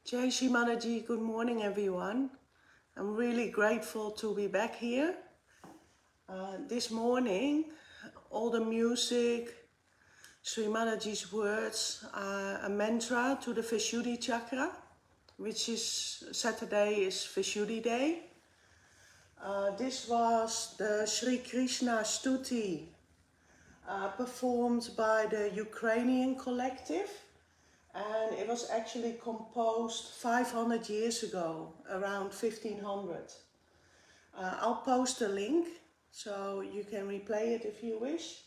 Jai Shri Manaji, good morning everyone. I'm really grateful to be back here. This morning, all the music, Sri Manaji's words are a mantra to the Vishuddhi chakra, which is Saturday is Vishuddhi day. This was the Sri Krishna Stuti performed by the Ukrainian collective. And it was actually composed 500 years ago, around 1500. I'll post a link so you can replay it if you wish.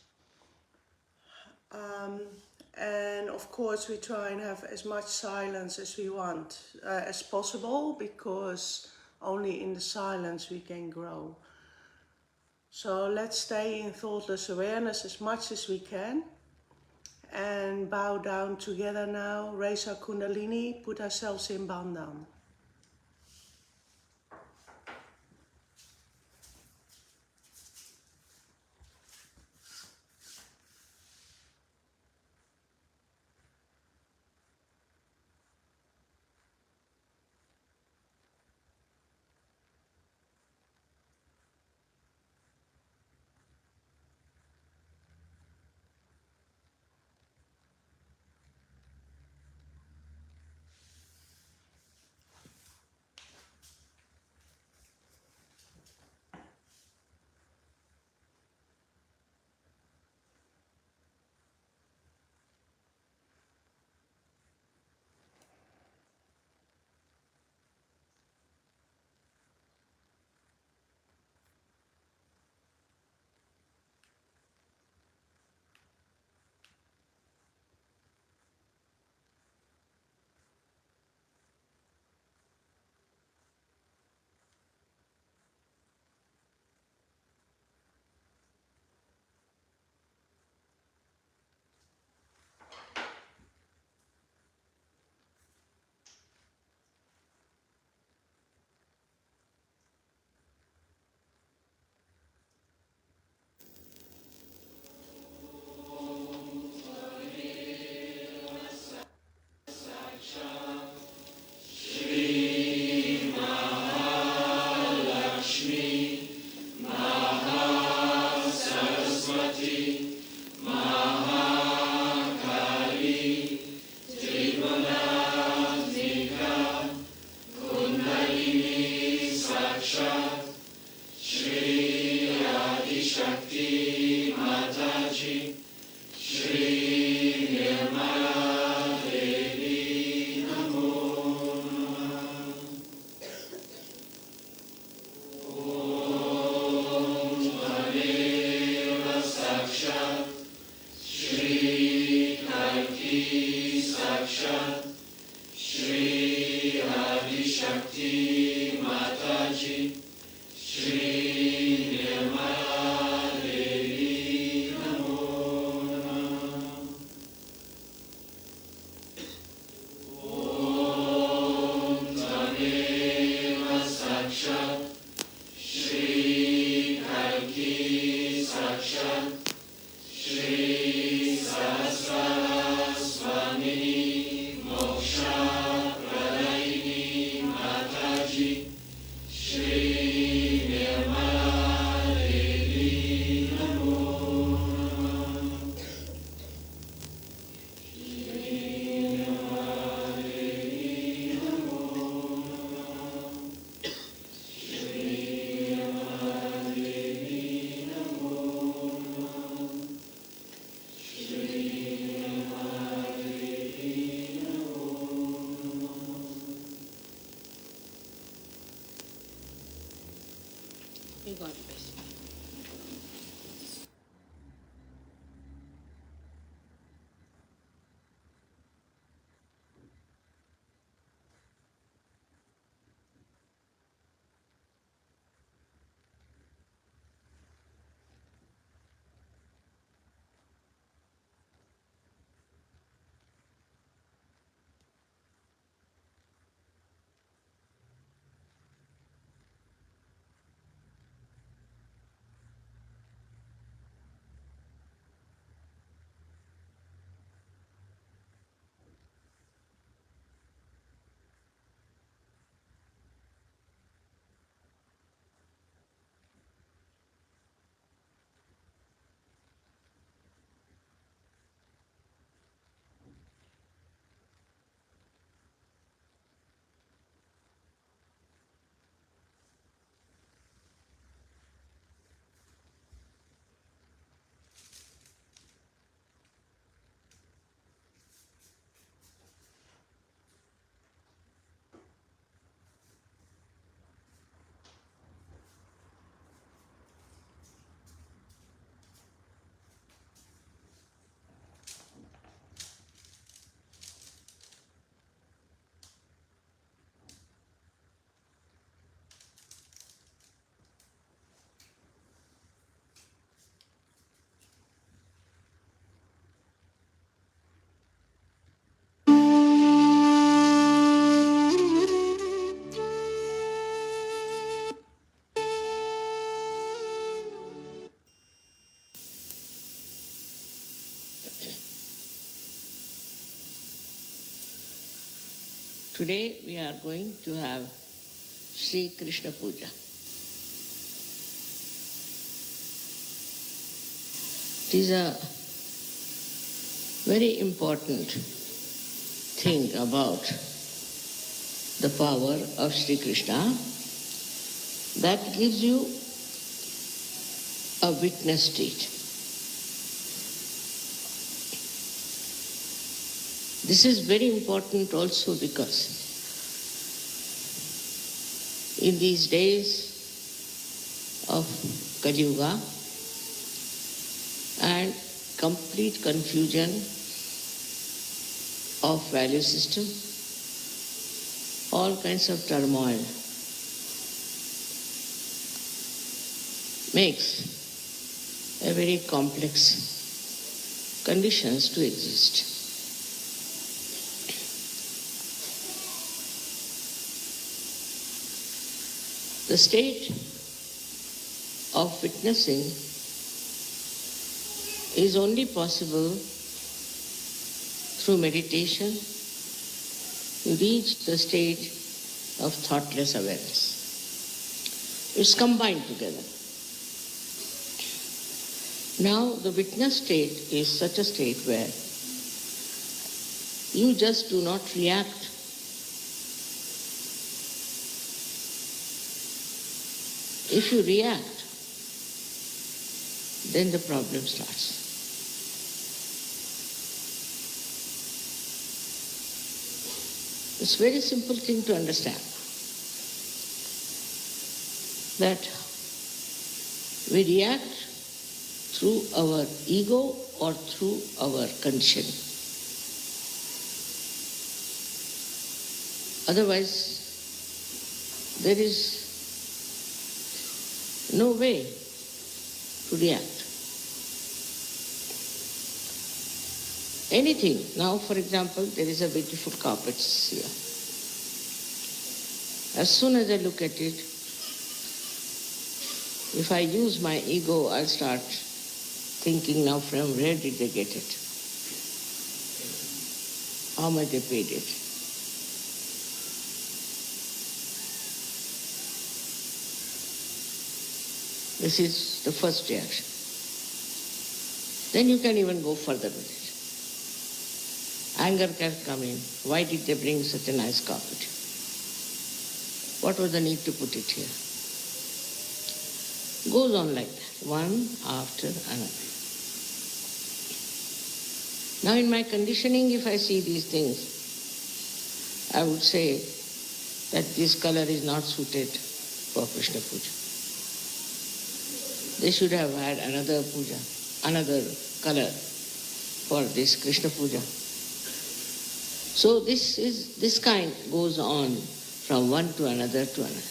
And of course we try and have as much silence as we want, as possible, because only in the silence we can grow. So let's stay in thoughtless awareness as much as we can. And bow down together now, raise our Kundalini, put ourselves in Bandhan. You got this. Today we are going to have Sri Krishna Puja. It is a very important thing about the power of Sri Krishna that gives you a witness state. This is very important also because in these days of Kali Yuga and complete confusion of value system, all kinds of turmoil makes a very complex conditions to exist. The state of witnessing is only possible through meditation. You reach the stage of thoughtless awareness. It's combined together. Now, the witness state is such a state where you just do not react. If you react, then the problem starts. It's a very simple thing to understand that we react through our ego or through our conditioning. Otherwise, there is no way to react. Anything. Now, for example, there is a beautiful carpet here. As soon as I look at it, if I use my ego, I'll start thinking now from where did they get it? How much they paid it? This is the first reaction. Then you can even go further with it. Anger can come in. Why did they bring such a nice carpet? What was the need to put it here? Goes on like that, one after another. Now in my conditioning, if I see these things, I would say that this color is not suited for Krishna Puja. They should have had another puja, another color for this Krishna Puja. So this kind goes on from one to another to another.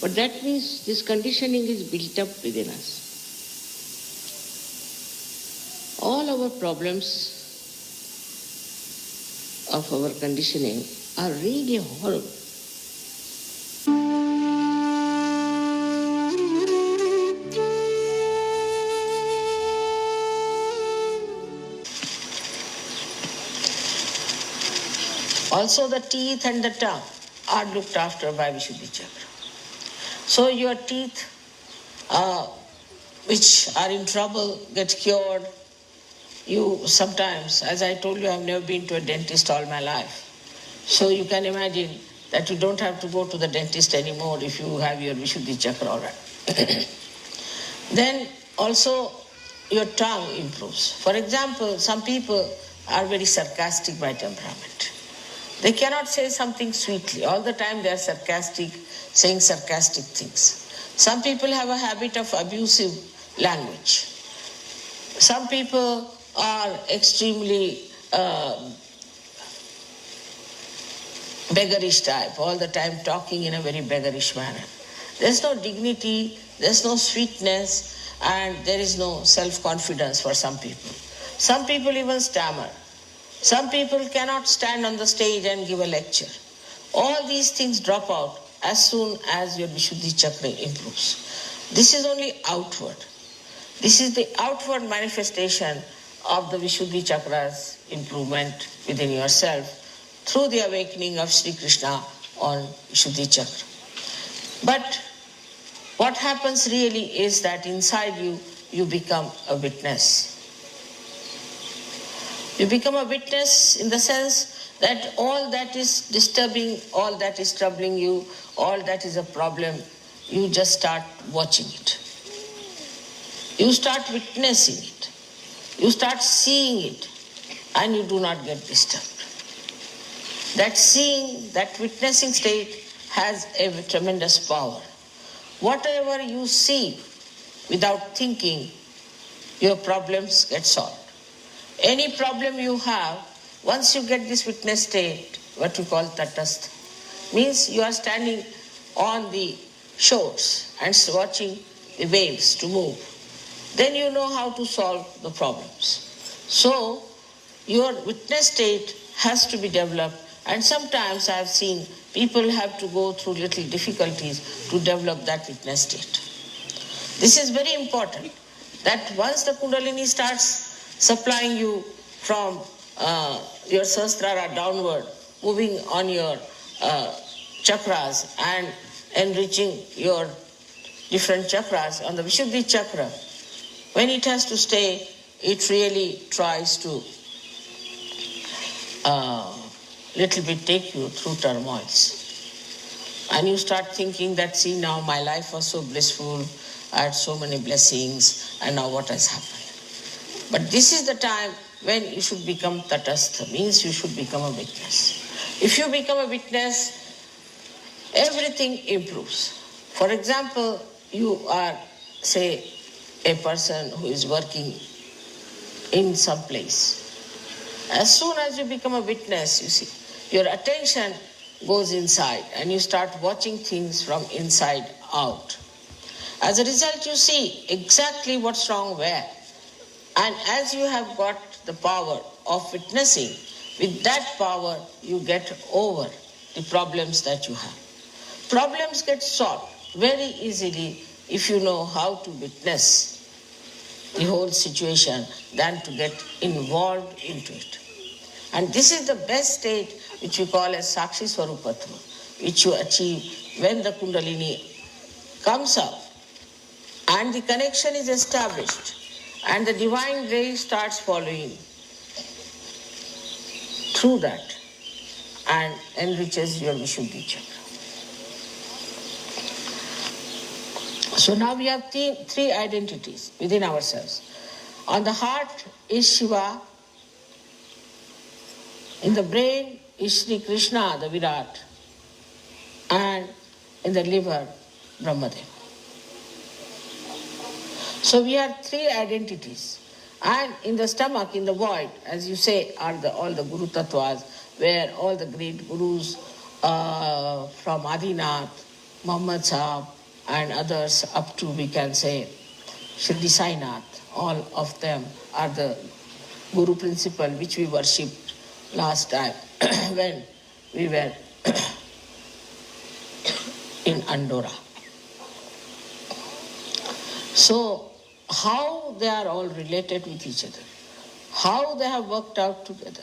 But that means this conditioning is built up within us. All our problems of our conditioning are really horrible. Also the teeth and the tongue are looked after by Vishuddhi Chakra. So your teeth which are in trouble get cured. You sometimes, as I told you, I've never been to a dentist all my life. So you can imagine that you don't have to go to the dentist anymore if you have your Vishuddhi Chakra all right. Then also your tongue improves. For example, some people are very sarcastic by temperament. They cannot say something sweetly. All the time they are sarcastic, saying sarcastic things. Some people have a habit of abusive language. Some people are extremely beggarish type, all the time talking in a very beggarish manner. There's no dignity, there's no sweetness, and there is no self-confidence for some people. Some people even stammer. Some people cannot stand on the stage and give a lecture. All these things drop out as soon as your Vishuddhi Chakra improves. This is only outward. This is the outward manifestation of the Vishuddhi Chakra's improvement within yourself through the awakening of Sri Krishna on Vishuddhi Chakra. But what happens really is that inside you, you become a witness. You become a witness in the sense that all that is disturbing, all that is troubling you, all that is a problem, you just start watching it. You start witnessing it. You start seeing it, and you do not get disturbed. That seeing, that witnessing state has a tremendous power. Whatever you see without thinking, your problems get solved. Any problem you have, once you get this witness state, what we call tatastha, means you are standing on the shores and watching the waves to move. Then you know how to solve the problems. So, your witness state has to be developed, and sometimes I have seen people have to go through little difficulties to develop that witness state. This is very important, that once the Kundalini starts supplying you from your Sahasrara downward, moving on your chakras and enriching your different chakras on the Vishuddhi Chakra, when it has to stay, it really tries to little bit take you through turmoils. And you start thinking that, see, now my life was so blissful, I had so many blessings, and now what has happened? But this is the time when you should become tatastha, means you should become a witness. If you become a witness, everything improves. For example, you are, say, a person who is working in some place. As soon as you become a witness, you see, your attention goes inside and you start watching things from inside out. As a result, you see exactly what's wrong where. And as you have got the power of witnessing, with that power you get over the problems that you have. Problems get solved very easily if you know how to witness the whole situation than to get involved into it. And this is the best state which we call as Sakshi Swarupatva, which you achieve when the Kundalini comes up and the connection is established and the divine ray starts following through that and enriches your Vishuddhi Chakra. So now we have three identities within ourselves. On the heart is Shiva, in the brain is Sri Krishna, the Virat, and in the liver, Brahmadeva. So we have three identities. And in the stomach, in the void, as you say, are all the Guru Tattvas, where all the great Gurus from Adinath, Muhammad Sahib, and others up to, we can say, Shirdi Sainath, all of them are the Guru principle which we worshipped last time when we were in Andorra. So, how they are all related with each other, how they have worked out together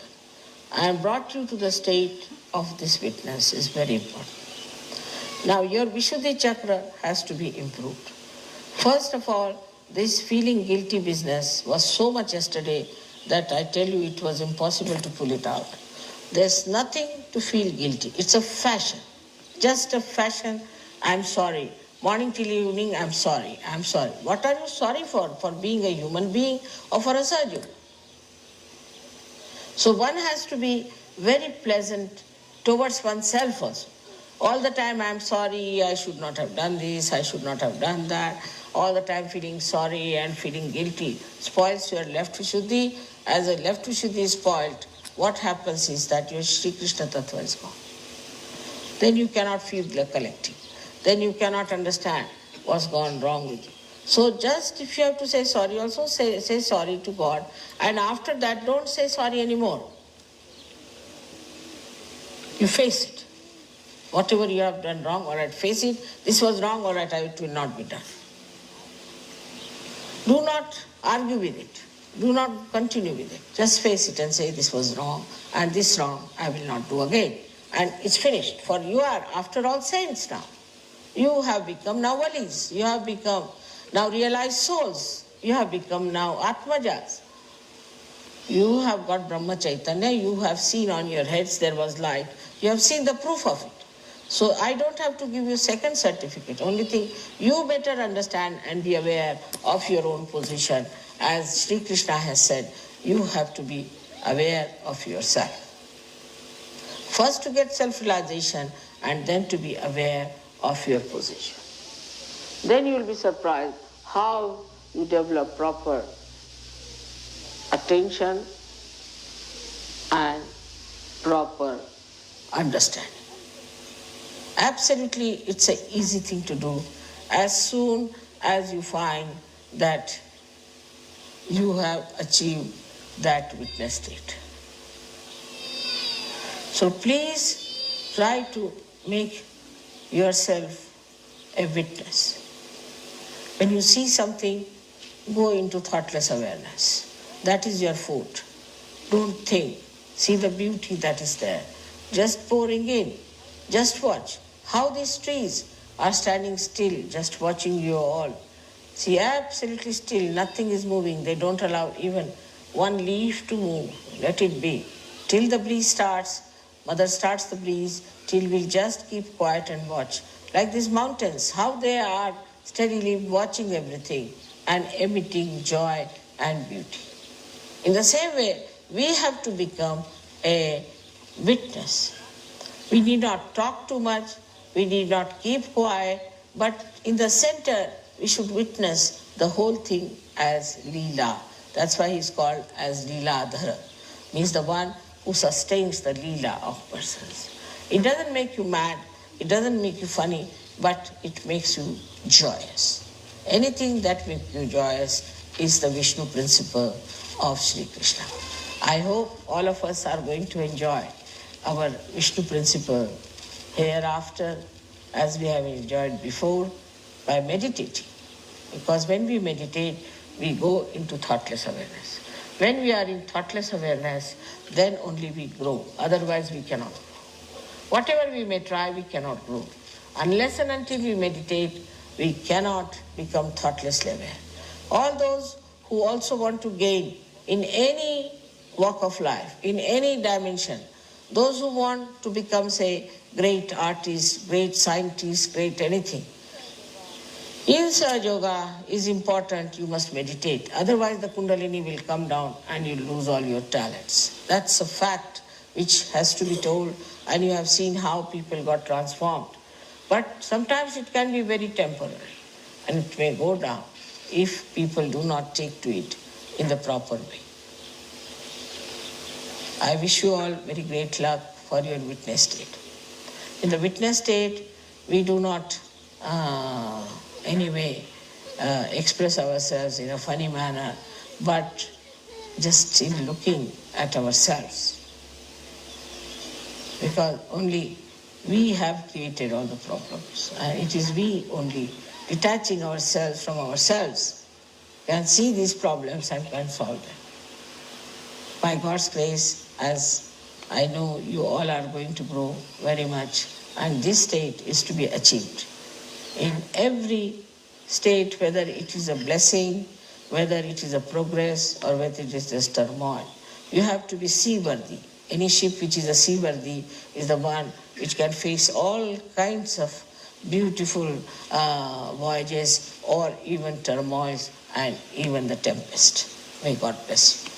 and brought you to the state of this witness is very important. Now, your Vishuddhi Chakra has to be improved. First of all, this feeling guilty business was so much yesterday that I tell you it was impossible to pull it out. There's nothing to feel guilty. It's a fashion, just a fashion. I'm sorry. Morning till evening, I'm sorry. I'm sorry. What are you sorry for? For being a human being or for a surgeon? So one has to be very pleasant towards oneself also. All the time I'm sorry, I should not have done this, I should not have done that. All the time feeling sorry and feeling guilty spoils your left Vishuddhi. As a left Vishuddhi is spoiled, what happens is that your Sri Krishna Tattva is gone. Then you cannot feel the collective. Then you cannot understand what's gone wrong with you. So just if you have to say sorry, also say sorry to God. And after that, don't say sorry anymore. You face it. Whatever you have done wrong, all right, face it. This was wrong, all right, it will not be done. Do not argue with it. Do not continue with it. Just face it and say, this was wrong, and this wrong I will not do again. And it's finished. For you are, after all, saints now. You have become now valis. You have become now realized souls. You have become now Atmajas. You have got Brahma Chaitanya. You have seen on your heads there was light. You have seen the proof of it. So I don't have to give you second certificate. Only thing, you better understand and be aware of your own position. As Sri Krishna has said, you have to be aware of yourself. First to get self-realization and then to be aware of your position. Then you will be surprised how you develop proper attention and proper understanding. Absolutely, it's an easy thing to do as soon as you find that you have achieved that witness state. So please try to make yourself a witness. When you see something, go into thoughtless awareness. That is your food. Don't think. See the beauty that is there. Just pouring in. Just watch how these trees are standing still, just watching you all. See, absolutely still, nothing is moving. They don't allow even one leaf to move. Let it be. Till the breeze starts, Mother starts the breeze, till we'll just keep quiet and watch. Like these mountains, how they are steadily watching everything and emitting joy and beauty. In the same way, we have to become a witness. We need not talk too much, we need not keep quiet, but in the center, we should witness the whole thing as Leela. That's why he's called as Leeladhara, means the one who sustains the Leela of persons. It doesn't make you mad, it doesn't make you funny, but it makes you joyous. Anything that makes you joyous is the Vishnu principle of Sri Krishna. I hope all of us are going to enjoy our Vishnu principle hereafter as we have enjoyed before by meditating. Because when we meditate, we go into thoughtless awareness. When we are in thoughtless awareness, then only we grow. Otherwise we cannot grow. Whatever we may try, we cannot grow. Unless and until we meditate, we cannot become thoughtlessly aware. All those who also want to gain in any walk of life, in any dimension, those who want to become, say, great artists, great scientists, great anything, in Sahaja Yoga is important, you must meditate. Otherwise the Kundalini will come down and you lose all your talents. That's a fact which has to be told, and you have seen how people got transformed. But sometimes it can be very temporary and it may go down if people do not take to it in the proper way. I wish you all very great luck for your witness state. In the witness state, we do not anyway express ourselves in a funny manner, but just in looking at ourselves. Because only we have created all the problems. It is we only, detaching ourselves from ourselves, can see these problems and can solve them. By God's grace, as I know you all are going to grow very much, and this state is to be achieved. In every state, whether it is a blessing, whether it is a progress, or whether it is just turmoil, you have to be seaworthy. Any ship which is a seaworthy is the one which can face all kinds of beautiful voyages or even turmoils and even the tempest. May God bless you.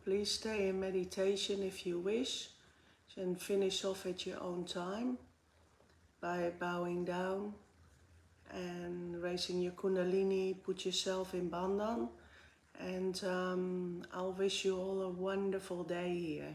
Please stay in meditation if you wish, and finish off at your own time by bowing down and raising your Kundalini. Put yourself in Bandhan, and I'll wish you all a wonderful day here.